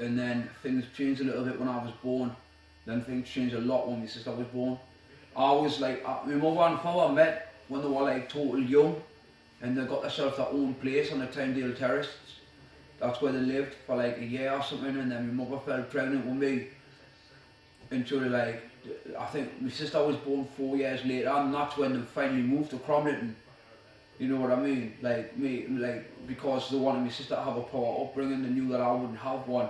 and then things changed a little bit when I was born. Then things changed a lot when my sister was born. I was like, my mother and father met when they were like total young, and they got themselves their own place on the Tynedale Terrace. That's where they lived for like a year or something, and then my mother fell pregnant with me. And sort of like, I think my sister was born 4 years later, and that's when they finally moved to Cramlington. You know what I mean? Like because they wanted my sister to have a proper upbringing, they knew that I wouldn't have one,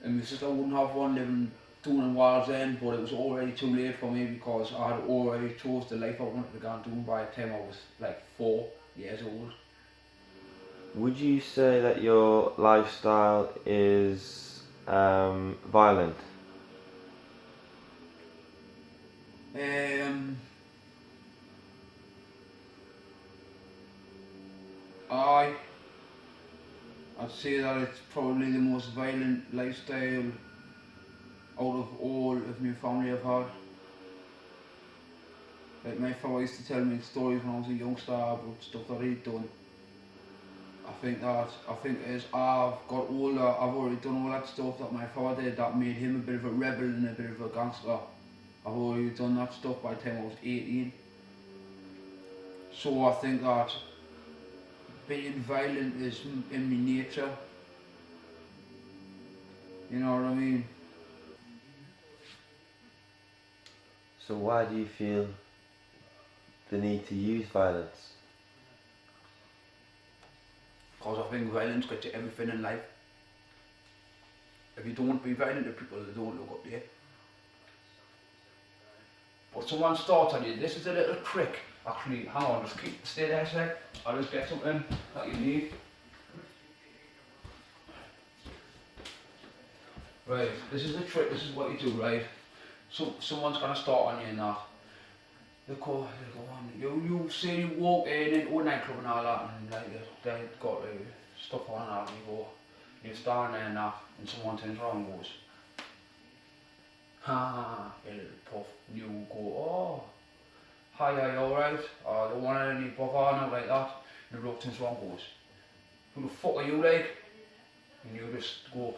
and my sister wouldn't have one living down in Wales End. But it was already too late for me because I had already chose the life I wanted to go and do by the time I was like 4 years old. Would you say that your lifestyle is violent? I'd say that it's probably the most violent lifestyle out of all of my family I've had. Like my father used to tell me stories when I was a youngster about stuff that he'd done. I think as I've got older, I've already done all that stuff that my father did that made him a bit of a rebel and a bit of a gangster. I've already done that stuff by the time I was 18. So I think that being violent is in my nature. You know what I mean? So why do you feel the need to use violence? Because I think violence gets you everything in life. If you don't be violent to people, they don't look up to you. But someone starts on you, this is a little trick. Actually, hang on, just stay there a sec. I'll just get something that you need. Right, this is the trick, this is what you do, right? So someone's gonna start on you and that. They go on, you say you walk into a nightclub and all that, and like they've got stuff on that, and you stand there and that, and someone turns around and goes, ha, you little puff, and you go, oh, hi, are you alright? I don't want any bother, not like that. And the bloke turns around and goes, who the fuck are you like? And you just go,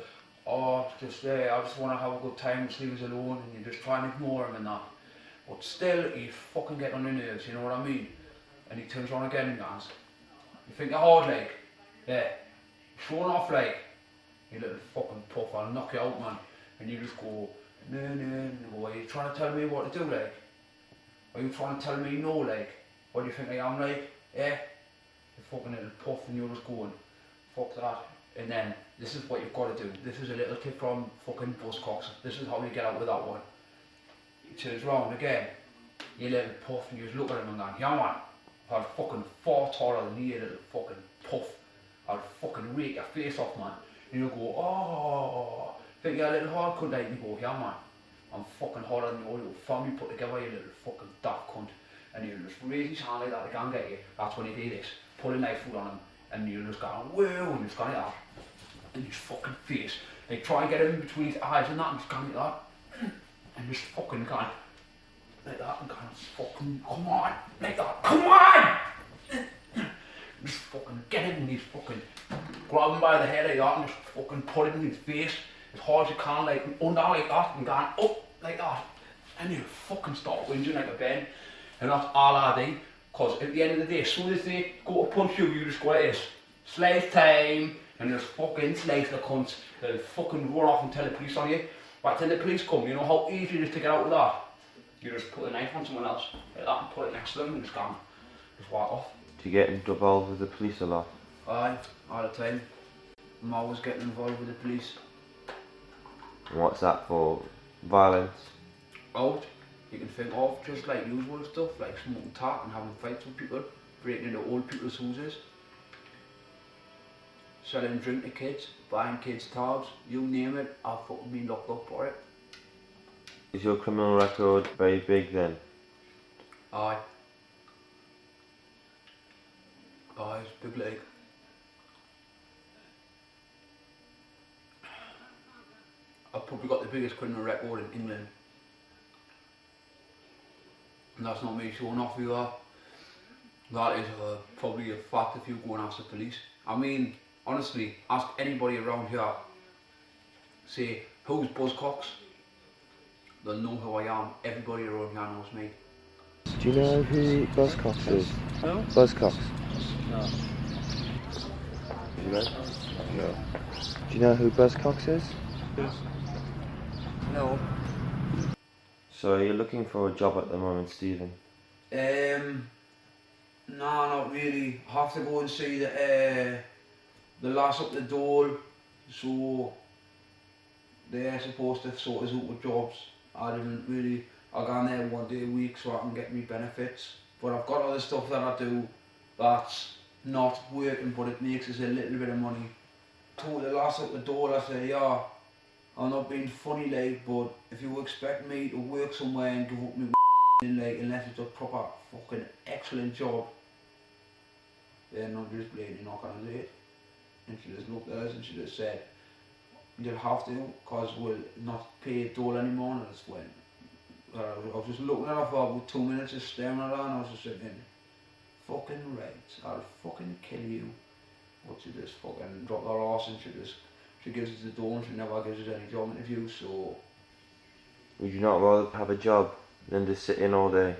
oh, just there, I just want to have a good time, just leave us alone, and you just try and ignore him and that. But still, you fucking get on your nerves, you know what I mean? And he turns around again and goes, you think you're hard like? Yeah, showing off like, you little fucking puff, I'll knock you out, man. And you just go, no, are you trying to tell me what to do like? Are you trying to tell me no like? What do you think I am like? Yeah? You fucking little puff, and you're just going, fuck that. And then, this is what you've got to do. This is a little tip from fucking Buzzcocks. This is how you get out with that one. He turns round again, you little puff, and you just look at him and go, yeah man, I'll fucking far taller than you, little fucking puff. I'll fucking rake your face off, man. And you'll go, oh, think you're a little hard cunt, like, and you go, yeah man, I'm fucking harder than all your family put together, you little fucking daft cunt. And you'll just raise his hand like that, they can't get you. That's when you do this, pull a knife through on him, and you'll just go, whoa, and just go like that. And his fucking face, like try and get him in between his eyes and that, and just go like that. And just fucking going like that, and going, fucking, come on, like that, come on! Just fucking get him, and he's fucking grab him by the head like that, and just fucking put it in his face as hard as you can, like under like that, and going up like that. And you fucking start whinging like a Ben. And that's all I do, because at the end of the day, as soon as they go to punch you, you just go like this, slice time, and just fucking slice the cunts. They'll fucking run off and tell the police on you. By the time the police come, you know how easy it is to get out with that? You just put a knife on someone else, like that, and put it next to them, and just go, just walk off. Do you get involved with the police a lot? Aye, all the time. I'm always getting involved with the police. And what's that for? Violence? Out, you can think of just like usual stuff, like smoking tat and having fights with people, breaking into old people's houses, selling drink to kids, buying kids tabs, you name it, I've fucking been locked up for it. Is your criminal record very big then? Aye. Aye, it's big like. I've probably got the biggest criminal record in England. And that's not me showing off either. That is probably a fact if you go and ask the police. I mean, honestly, ask anybody around here. say, who's Buzzcocks? They'll know who I am. Everybody around here knows me. Do you know who Buzzcocks is? No? Buzzcocks? No. Do you know? No. Do you know who Buzzcocks is? No. So you're looking for a job at the moment, Stephen? No, not really. I have to go and see the lass up the door, so they're supposed to sort us out with jobs. I gone there 1 day a week so I can get me benefits. But I've got other stuff that I do that's not working, but it makes us a little bit of money. I told the lass up the door, I said, yeah, I'm not being funny like, but if you expect me to work somewhere and give up my like, unless it's a proper fucking excellent job, then I'm just blatantly not gonna do it. And she just looked at us and she just said, you'll have to, because we'll not pay dole anymore. And I just went, I was just looking at her for about 2 minutes, just staring at her, and I was just thinking, fucking right, I'll fucking kill you. But she just fucking dropped her arse and she gives us the door and she never gives us any job interviews, so. Would you not rather have a job than just sit in all day?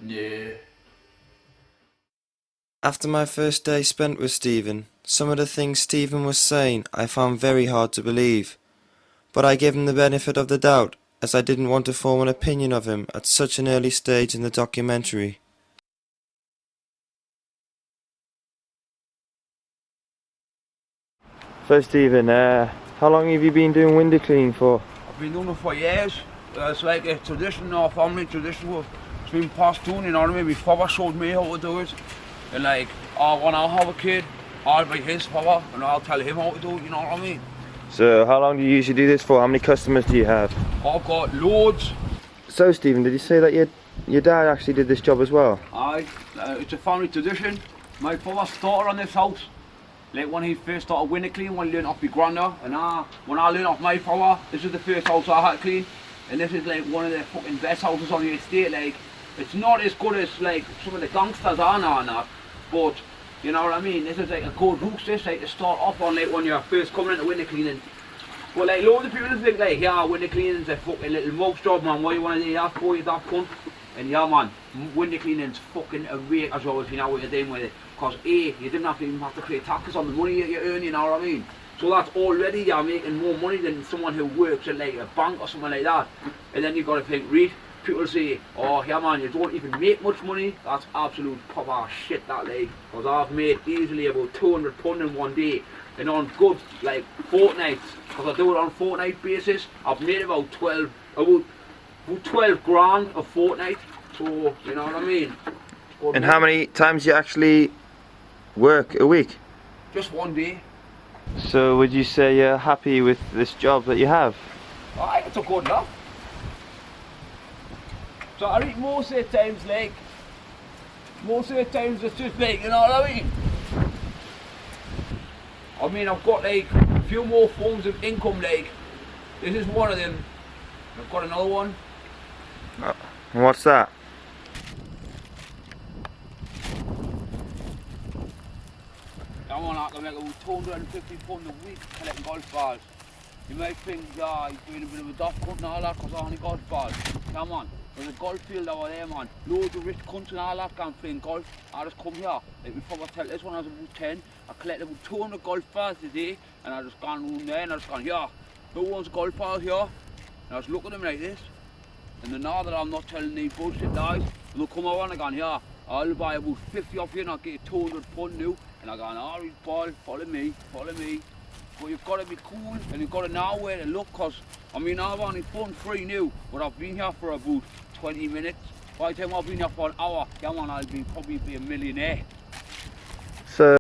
Yeah. After my first day spent with Stephen, some of the things Stephen was saying I found very hard to believe. But I gave him the benefit of the doubt, as I didn't want to form an opinion of him at such an early stage in the documentary. So Stephen, how long have you been doing window cleaning for? I've been doing it for years. It's like a tradition, or family tradition. It's been passed down, you know what I mean? My father showed me how to do it. And like, when I have a kid, I'll be his father and I'll tell him how to do it, you know what I mean? So how long do you usually do this for? How many customers do you have? I've got loads. So Stephen, did you say that your dad actually did this job as well? Aye, it's a family tradition. My father started on this house. Like when he first started window cleaning, when he learned off my granddad. And when I learned off my father, this is the first house I had to clean. And this is like one of the fucking best houses on the estate. Like, it's not as good as like some of the gangsters are now and that, but you know what I mean, this is like a good roost, this like to start off on, like when you're first coming into window cleaning. But like loads of people think like, yeah, window cleaning is a fucking little mouse job, man, why you want to do that for, you that cunt? And yeah man, window cleaning's fucking a rake as well if you know what you're doing with it. Because A, you didn't even have to pay taxes on the money that you earn, you know what I mean? So that's already you're making more money than someone who works at like a bank or something like that. And then you've got to think, read. People say, oh yeah man, you don't even make much money. That's absolute proper shit, that like. Because I've made easily about £200 in 1 day. And on good like fortnights, because I do it on a fortnight basis, I've made about 12 grand a fortnight. So, you know what I mean? And how many times do you actually work a week? Just 1 day. So would you say you're happy with this job that you have? Aye, it's a good enough. So I think most of the times it's just like, you know what I mean? I've got like a few more forms of income, like this is one of them. I've got another one. And what's that? That one I can make about £250 a week collecting golf balls. You might think, yeah, he's doing a bit of a daft cunt and all that because I only golf balls. Come on. There's a golf field over there, man. Loads of rich cunts and all that gone playing golf. I just come here. Like before I tell this when I was about 10, I collected about 200 golf balls a day, and I just gone round there and I just gone, yeah, who wants a golf ball here? And I was looking at them like this. And then now that I'm not telling these bullshit guys, they'll come over and I gone, yeah, I'll buy about 50 off you and I'll get you £200 new. And I gone, alright, Paul, follow me. But you've got to be cool and you've got to know where to look, because I mean I've only fun free new, but I've been here for about 20 minutes. By the time I've been here for an hour, yeah man, I'll probably be a millionaire. So